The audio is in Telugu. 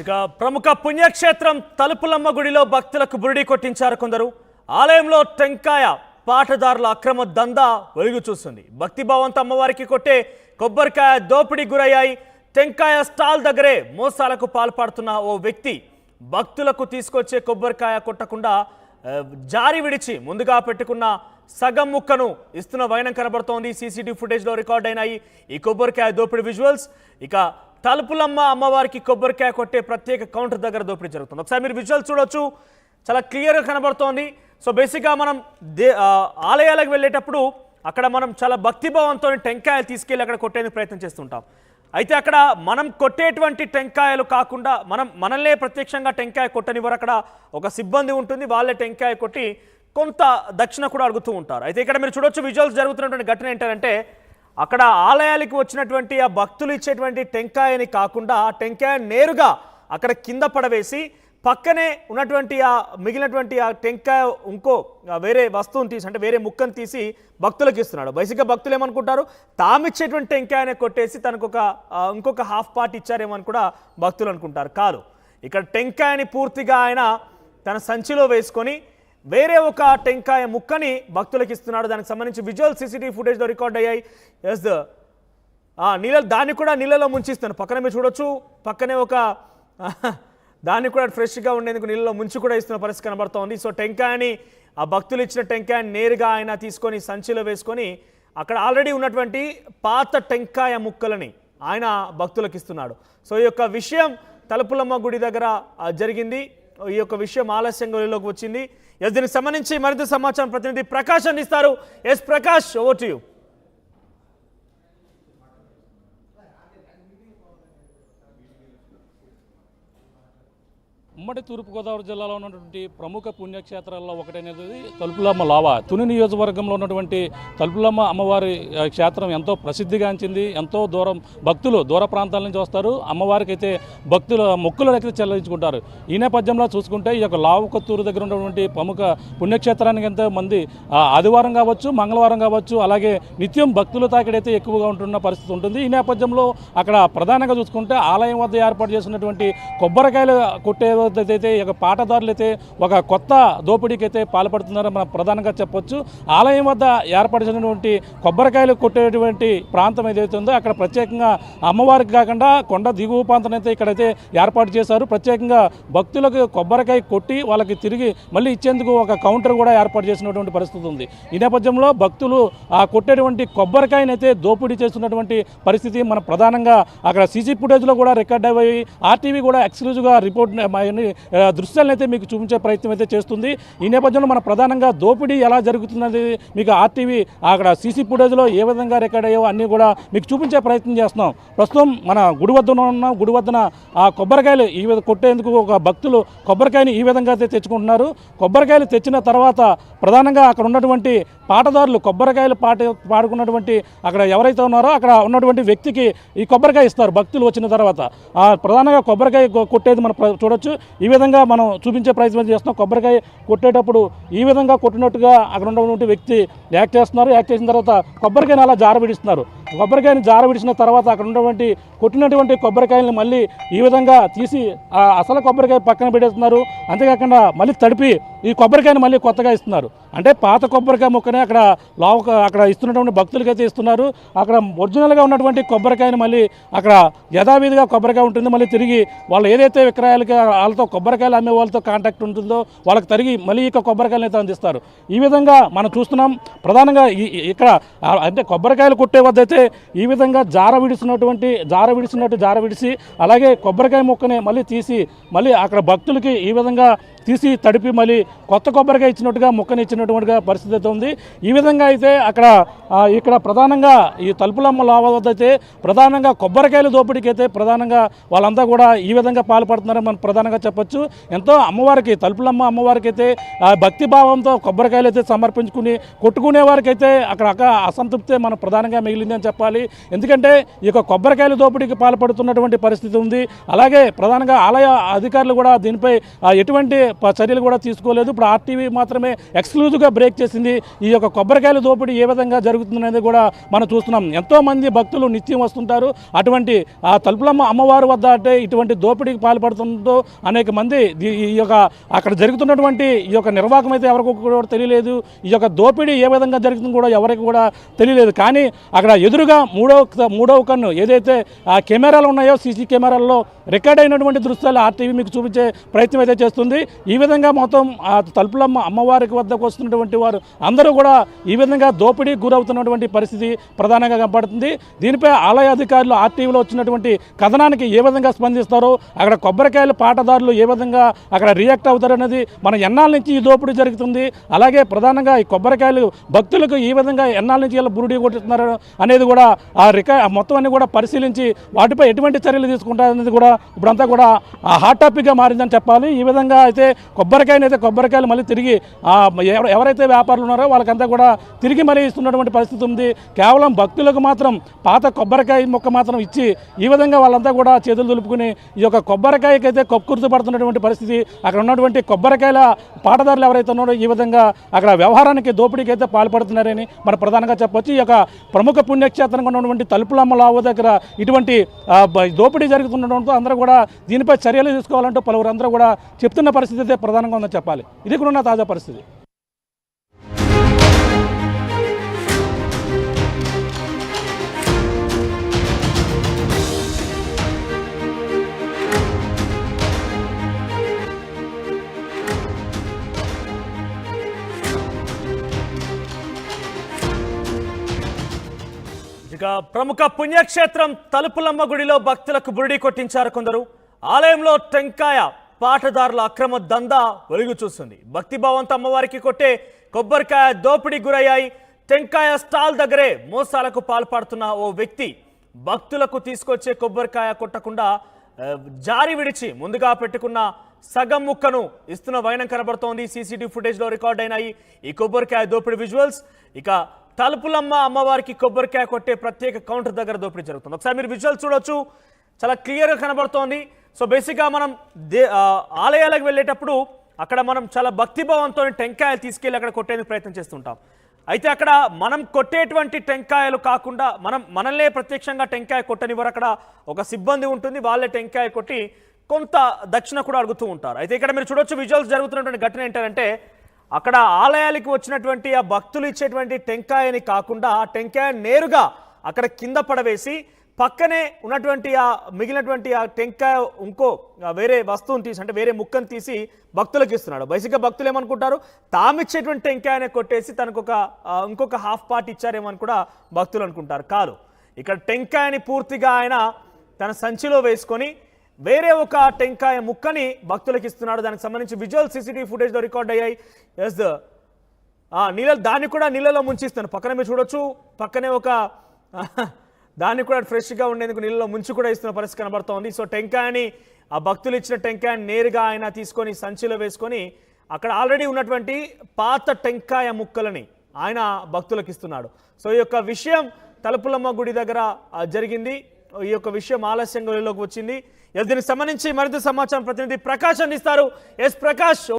ఇక ప్రముఖ పుణ్యక్షేత్రం తలుపులమ్మ గుడిలో భక్తులకు బురిడి కొట్టించారు కొందరు. ఆలయంలో టెంకాయ పాటదారుల అక్రమ దందా వెలుగు చూస్తుంది. భక్తిభావంతో అమ్మవారికి కొట్టే కొబ్బరికాయ దోపిడీ గురయ్యాయి. టెంకాయ స్టాల్ దగ్గరే మోసాలకు పాల్పడుతున్న ఓ వ్యక్తి భక్తులకు తీసుకొచ్చే కొబ్బరికాయ కొట్టకుండా జారి విడిచి ముందుగా పెట్టుకున్న సగం ముక్కను ఇస్తున్న వైనం కనబడుతోంది. సీసీటీవీ ఫుటేజ్లో రికార్డ్ అయినాయి ఈ కొబ్బరికాయ దోపిడీ విజువల్స్. ఇక తలుపులమ్మ అమ్మవారికి కొబ్బరికాయ కొట్టే ప్రత్యేక కౌంటర్ దగ్గర దోపిడీ జరుగుతుంది. ఒకసారి మీరు విజువల్స్ చూడొచ్చు, చాలా క్లియర్గా కనబడుతోంది. సో బేసిక్గా మనం ఆలయాలకు వెళ్ళేటప్పుడు అక్కడ మనం చాలా భక్తిభావంతో టెంకాయలు తీసుకెళ్ళి అక్కడ కొట్టేందుకు ప్రయత్నం చేస్తుంటాం. అయితే అక్కడ మనం కొట్టేటువంటి టెంకాయలు కాకుండా మనల్నే ప్రత్యక్షంగా టెంకాయ కొట్టనివ్వరు. అక్కడ ఒక సిబ్బంది ఉంటుంది, వాళ్ళే టెంకాయ కొట్టి కొంత దక్షిణ కూడా అడుగుతూ ఉంటారు. అయితే ఇక్కడ మీరు చూడొచ్చు విజువల్స్ జరుగుతున్నటువంటి ఘటన ఏంటంటే అక్కడ ఆలయాలకు వచ్చినటువంటి ఆ భక్తులు ఇచ్చేటువంటి టెంకాయని కాకుండా ఆ టెంకాయ నేరుగా అక్కడ కింద పడవేసి పక్కనే ఉన్నటువంటి ఆ మిగిలినటువంటి ఆ టెంకాయ ఇంకో వేరే వస్తువుని తీసి అంటే వేరే ముక్కను తీసి భక్తులకు ఇస్తున్నాడు. బేసిక్గా భక్తులు ఏమనుకుంటారు, తామిచ్చేటువంటి టెంకాయనే కొట్టేసి తనకు ఇంకొక హాఫ్ పార్ట్ ఇచ్చారేమని కూడా భక్తులు అనుకుంటారు. కాదు, ఇక్కడ టెంకాయని పూర్తిగా ఆయన తన సంచిలో వేసుకొని వేరే ఒక టెంకాయ ముక్కని భక్తులకు ఇస్తున్నాడు. దానికి సంబంధించి విజువల్ సీసీటీవీ ఫుటేజ్లో రికార్డ్ అయ్యాయి. ఎస్ దాన్ని కూడా నీళ్ళలో ముంచిస్తాను. పక్కన మీరు చూడొచ్చు, పక్కనే ఒక దాన్ని కూడా ఫ్రెష్గా ఉండేందుకు నీళ్ళలో ముంచి కూడా ఇస్తున్న పరిస్థితి కనబడుతోంది. సో టెంకాయని ఆ భక్తులు ఇచ్చిన టెంకాయని నేరుగా ఆయన తీసుకొని సంచిలో వేసుకొని అక్కడ ఆల్రెడీ ఉన్నటువంటి పాత టెంకాయ ముక్కలని ఆయన భక్తులకు ఇస్తున్నాడు. సో ఈ యొక్క విషయం తలుపులమ్మ గుడి దగ్గర జరిగింది. ఈ యొక్క విషయం ఆలస్యంగా వెలుగులోకి వచ్చింది. ఎస్ దీనికి సంబంధించి మరింత సమాచారం ప్రతినిధి ప్రకాష్ అందిస్తారు. Yes Prakash, over to you. ఉమ్మడి తూర్పుగోదావరి జిల్లాలో ఉన్నటువంటి ప్రముఖ పుణ్యక్షేత్రాల్లో ఒకటైనది తలుపులమ్మ లావా. తుని నియోజకవర్గంలో ఉన్నటువంటి తలుపులమ్మ అమ్మవారి క్షేత్రం ఎంతో ప్రసిద్ధిగాంచింది. ఎంతో భక్తులు దూర ప్రాంతాల నుంచి వస్తారు. అమ్మవారికి అయితే భక్తుల మొక్కులు అయితే చెల్లించుకుంటారు. ఈ నేపథ్యంలో చూసుకుంటే ఈ యొక్క లావుకొత్తూరు దగ్గర ఉన్నటువంటి ప్రముఖ పుణ్యక్షేత్రానికి ఎంతో మంది ఆదివారం కావచ్చు, మంగళవారం కావచ్చు, అలాగే నిత్యం భక్తుల తాకిడైతే ఎక్కువగా ఉంటున్న పరిస్థితి ఉంటుంది. ఈ నేపథ్యంలో అక్కడ ప్రధానంగా చూసుకుంటే ఆలయం వద్ద ఏర్పాటు చేసినటువంటి కొబ్బరికాయలు కొట్టే అయితే ఇక పాటదారులు అయితే ఒక కొత్త దోపిడీకి అయితే పాల్పడుతున్నారని మనం ప్రధానంగా చెప్పొచ్చు. ఆలయం వద్ద ఏర్పడినటువంటి కొబ్బరికాయలు కొట్టేటువంటి ప్రాంతం ఏదైతే ఉందో అక్కడ ప్రత్యేకంగా అమ్మవారికి కాకుండా కొండ దిగువ ప్రాంతం అయితే ఇక్కడైతే ఏర్పాటు చేశారు. ప్రత్యేకంగా భక్తులకు కొబ్బరికాయ కొట్టి వాళ్ళకి తిరిగి మళ్ళీ ఇచ్చేందుకు ఒక కౌంటర్ కూడా ఏర్పాటు చేసినటువంటి పరిస్థితి ఉంది. ఈ నేపథ్యంలో భక్తులు ఆ కొట్టేటువంటి కొబ్బరికాయని అయితే దోపిడీ చేస్తున్నటువంటి పరిస్థితి మన ప్రధానంగా అక్కడ సీసీ ఫుటేజ్లో కూడా రికార్డ్ అయ్యి ఆర్టీవీ కూడా ఎక్స్క్లూజివ్గా రిపోర్ట్ దృశ్యాలను అయితే మీకు చూపించే ప్రయత్నం అయితే చేస్తుంది. ఈ నేపథ్యంలో మన ప్రధానంగా దోపిడీ ఎలా జరుగుతున్నది మీకు ఆర్టీవీ అక్కడ సీసీ ఫుటేజ్లో ఏ విధంగా రికార్డ్ అయ్యో అన్నీ కూడా మీకు చూపించే ప్రయత్నం చేస్తున్నాం. ప్రస్తుతం మన గుడి వద్దన ఉన్న గుడి వద్దన ఆ కొబ్బరికాయలు ఈ విధంగా కొట్టేందుకు ఒక భక్తులు కొబ్బరికాయని ఈ విధంగా అయితే తెచ్చుకుంటున్నారు. కొబ్బరికాయలు తెచ్చిన తర్వాత ప్రధానంగా అక్కడ ఉన్నటువంటి పాటదారులు కొబ్బరికాయలు పాడుకున్నటువంటి అక్కడ ఎవరైతే ఉన్నారో అక్కడ ఉన్నటువంటి వ్యక్తికి ఈ కొబ్బరికాయ ఇస్తారు భక్తులు వచ్చిన తర్వాత. ప్రధానంగా కొబ్బరికాయ కొట్టేది మనం చూడొచ్చు. ఈ విధంగా మనం చూపించే ప్రయత్నం చేస్తున్నాం. కొబ్బరికాయ కొట్టేటప్పుడు ఈ విధంగా కొట్టినట్టుగా అక్కడ ఉన్నటువంటి వ్యక్తి యాక్ట్ చేస్తున్నారు. యాక్ట్ చేసిన తర్వాత కొబ్బరికాయని అలా జారబిడిస్తున్నారు. కొబ్బరికాయని జారబిడిచిన తర్వాత అక్కడ ఉన్నటువంటి కొట్టినటువంటి కొబ్బరికాయలను మళ్ళీ ఈ విధంగా తీసి అసలు కొబ్బరికాయ పక్కన పెట్టేస్తున్నారు. అంతేకాకుండా మళ్ళీ తడిపి ఈ కొబ్బరికాయని మళ్ళీ కొత్తగా ఇస్తున్నారు. అంటే పాత కొబ్బరికాయ ముక్కనే అక్కడ ఇస్తున్నటువంటి భక్తులకైతే ఇస్తున్నారు. అక్కడ ఒరిజినల్గా ఉన్నటువంటి కొబ్బరికాయని మళ్ళీ అక్కడ యథావిధిగా కొబ్బరికాయ ఉంటుంది. మళ్ళీ తిరిగి వాళ్ళు ఏదైతే విక్రయాలకి వాళ్ళతో కొబ్బరికాయలు అమ్మే వాళ్ళతో కాంటాక్ట్ ఉంటుందో వాళ్ళకి తిరిగి మళ్ళీ ఇక కొబ్బరికాయలు అయితే అందిస్తారు. ఈ విధంగా మనం చూస్తున్నాం. ప్రధానంగా ఇక్కడ అంటే కొబ్బరికాయలు కొట్టే వద్ద అయితే ఈ విధంగా జారవిడిసి అలాగే కొబ్బరికాయ ముక్కని మళ్ళీ తీసి మళ్ళీ అక్కడ భక్తులకి ఈ విధంగా తీసి తడిపి మళ్ళీ కొత్త కొబ్బరికాయ ఇచ్చినట్టుగా ముక్కని ఇచ్చినటువంటిగా పరిస్థితి అయితే ఉంది. ఈ విధంగా అయితే ఇక్కడ ప్రధానంగా ఈ తలుపులమ్మ లావా వద్ద అయితే ప్రధానంగా కొబ్బరికాయల దోపిడీకి అయితే ప్రధానంగా వాళ్ళంతా కూడా ఈ విధంగా పాల్పడుతున్నారని మనం ప్రధానంగా చెప్పొచ్చు. ఎంతో అమ్మవారికి తలుపులమ్మ అమ్మవారికి అయితే భక్తిభావంతో కొబ్బరికాయలు అయితే సమర్పించుకుని కొట్టుకునే వారికి అయితే అక్కడ అసంతృప్తే మనం ప్రధానంగా మిగిలింది అని చెప్పాలి. ఎందుకంటే ఈ యొక్క కొబ్బరికాయల దోపిడీకి పాల్పడుతున్నటువంటి పరిస్థితి ఉంది. అలాగే ప్రధానంగా ఆలయ అధికారులు కూడా దీనిపై ఎటువంటి చర్యలు కూడా తీసుకోలేదు. ఇప్పుడు ఆర్టీవీ మాత్రమే ఎక్స్క్లూజివ్గా బ్రేక్ చేసింది. ఈ యొక్క కొబ్బరికాయల దోపిడీ ఏ విధంగా జరుగుతుందనేది కూడా మనం చూస్తున్నాం. ఎంతోమంది భక్తులు నిత్యం వస్తుంటారు. అటువంటి ఆ తలుపులమ్మ అమ్మవారి వద్ద అంటే ఇటువంటి దోపిడీకి పాల్పడుతుందో అనేక మంది ఈ యొక్క అక్కడ జరుగుతున్నటువంటి ఈ యొక్క నిర్వాహకం అయితే ఎవరికి కూడా తెలియలేదు. ఈ యొక్క దోపిడీ ఏ విధంగా జరుగుతుందో కూడా ఎవరికి కూడా తెలియలేదు. కానీ అక్కడ ఎదురుగా మూడవ కన్ను ఏదైతే ఆ కెమెరాలు ఉన్నాయో సీసీ కెమెరాల్లో రికార్డ్ అయినటువంటి దృశ్యాలు ఆర్టీవీ మీకు చూపించే ప్రయత్నం అయితే చేస్తుంది. ఈ విధంగా మొత్తం ఆ తలుపులమ్మ అమ్మవారికి వద్దకు వస్తున్నటువంటి వారు అందరూ కూడా ఈ విధంగా దోపిడీ గురవుతున్నటువంటి పరిస్థితి ప్రధానంగా కనపడుతుంది. దీనిపై ఆలయ అధికారులు ఆర్టీవీలో వచ్చినటువంటి కథనానికి ఏ విధంగా స్పందిస్తారో, అక్కడ కొబ్బరికాయల పాటదారులు ఏ విధంగా అక్కడ రియాక్ట్ అవుతారనేది మన ఎన్నాళ్ళ నుంచి ఈ దోపిడీ జరుగుతుంది. అలాగే ప్రధానంగా ఈ కొబ్బరికాయలు భక్తులకు ఈ విధంగా ఎన్నాళ్ళ నుంచి ఇలా బురుడి కొట్టుతున్నారు అనేది కూడా మొత్తం అన్ని కూడా పరిశీలించి వాటిపై ఎటువంటి చర్యలు తీసుకుంటారనేది కూడా ఇప్పుడంతా కూడా హాట్ టాపిక్గా మారిందని చెప్పాలి. ఈ విధంగా అయితే కొబ్బరికాయలు మళ్ళీ తిరిగి ఎవరైతే వ్యాపారులు ఉన్నారో వాళ్ళకంతా కూడా తిరిగి మరీ ఇస్తున్నటువంటి పరిస్థితి ఉంది. కేవలం భక్తులకు మాత్రం పాత కొబ్బరికాయ మొక్క మాత్రం ఇచ్చి ఈ విధంగా వాళ్ళంతా కూడా చేతులు దులుపుకుని ఈ యొక్క కొబ్బరికాయకైతే పడుతున్నటువంటి పరిస్థితి. అక్కడ ఉన్నటువంటి కొబ్బరికాయల పాటదారులు ఎవరైతే ఉన్నారో ఈ విధంగా అక్కడ వ్యవహారానికి దోపిడీకి అయితే పాల్పడుతున్నారని మనం ప్రధానంగా చెప్పొచ్చు. ఈ యొక్క ప్రముఖ పుణ్యక్షేత్రంగా ఉన్నటువంటి తలుపులమ్మ లావు దగ్గర ఇటువంటి దోపిడీ జరుగుతుండడంతో అందరూ కూడా దీనిపై చర్యలు తీసుకోవాలంటూ పలువురు అందరూ కూడా చెప్తున్న పరిస్థితి అయితే ప్రధానంగా ఉందని చెప్పాలి. ఇది కూడా ఉన్న తాజా పరిస్థితి. ఇక ప్రముఖ పుణ్యక్షేత్రం తలుపులమ్మ గుడిలో భక్తులకు బురిడి కొట్టించారు కొందరు. ఆలయంలో టెంకాయ పాటదారుల అక్రమ దందా వెలుగు చూస్తుంది. భక్తిభావంతో అమ్మవారికి కొట్టే కొబ్బరికాయ దోపిడీ గురయ్యాయి. టెంకాయ స్టాల్ దగ్గరే మోసాలకు పాల్పడుతున్న ఓ వ్యక్తి భక్తులకు తీసుకొచ్చే కొబ్బరికాయ కొట్టకుండా జారి విడిచి ముందుగా పెట్టుకున్న సగం ముక్కను ఇస్తున్న వైనం కనబడుతోంది. సీసీటీవీ ఫుటేజ్లో రికార్డ్ అయినాయి ఈ కొబ్బరికాయ దోపిడీ విజువల్స్. ఇక తలుపులమ్మ అమ్మవారికి కొబ్బరికాయ కొట్టే ప్రత్యేక కౌంటర్ దగ్గర దోపిడీ జరుగుతుంది. ఒకసారి మీరు విజువల్స్ చూడొచ్చు, చాలా క్లియర్గా కనబడుతోంది. సో బేసిక్గా మనం ఆలయాలకు వెళ్ళేటప్పుడు అక్కడ మనం చాలా భక్తిభావంతో టెంకాయలు తీసుకెళ్ళి అక్కడ కొట్టేందుకు ప్రయత్నం చేస్తుంటాం. అయితే అక్కడ మనం కొట్టేటువంటి టెంకాయలు కాకుండా మనల్నే ప్రత్యక్షంగా టెంకాయ కొట్టనివ్వరు. అక్కడ ఒక సిబ్బంది ఉంటుంది, వాళ్ళే టెంకాయ కొట్టి కొంత దక్షిణ కూడా అడుగుతూ ఉంటారు. అయితే ఇక్కడ మీరు చూడొచ్చు విజువల్స్ జరుగుతున్నటువంటి ఘటన ఏంటంటే అక్కడ ఆలయాలకు వచ్చినటువంటి ఆ భక్తులు ఇచ్చేటువంటి టెంకాయని కాకుండా ఆ టెంకాయ నేరుగా అక్కడ కింద పడవేసి పక్కనే ఉన్నటువంటి ఆ మిగిలినటువంటి ఆ టెంకాయ ఇంకో వేరే వస్తువుని తీసి అంటే వేరే ముక్కను తీసి భక్తులకు ఇస్తున్నాడు. బేసిక్గా భక్తులు ఏమనుకుంటారు, తామిచ్చేటువంటి టెంకాయనే కొట్టేసి తనకు ఇంకొక హాఫ్ పార్ట్ ఇచ్చారేమని కూడా భక్తులు అనుకుంటారు. కాదు, ఇక్కడ టెంకాయని పూర్తిగా ఆయన తన సంచిలో వేసుకొని వేరే ఒక టెంకాయ ముక్కని భక్తులకు ఇస్తున్నాడు. దానికి సంబంధించి విజువల్ సీసీటీవీ ఫుటేజ్లో రికార్డ్ అయ్యాయి. ఎస్ దాన్ని కూడా నీళ్ళలో ముంచిస్తాను. పక్కన మీరు చూడొచ్చు, పక్కనే ఒక దాన్ని కూడా ఫ్రెష్గా ఉండేందుకు నీళ్ళలో ముంచి కూడా ఇస్తున్న పరిస్థితి కనబడుతోంది. సో టెంకాయని ఆ భక్తులు ఇచ్చిన టెంకాయని నేరుగా ఆయన తీసుకొని సంచిలో వేసుకొని అక్కడ ఆల్రెడీ ఉన్నటువంటి పాత టెంకాయ ముక్కలని ఆయన భక్తులకు ఇస్తున్నాడు. సో ఈ యొక్క విషయం తలుపులమ్మ గుడి దగ్గర జరిగింది. ఈ యొక్క విషయం ఆలస్యంగా వెలుగులోకి వచ్చింది. దీనికి సంబంధించి మరింత సమాచారం ప్రతినిధి ప్రకాష్ అందిస్తారు. ఎస్ ప్రకాష్.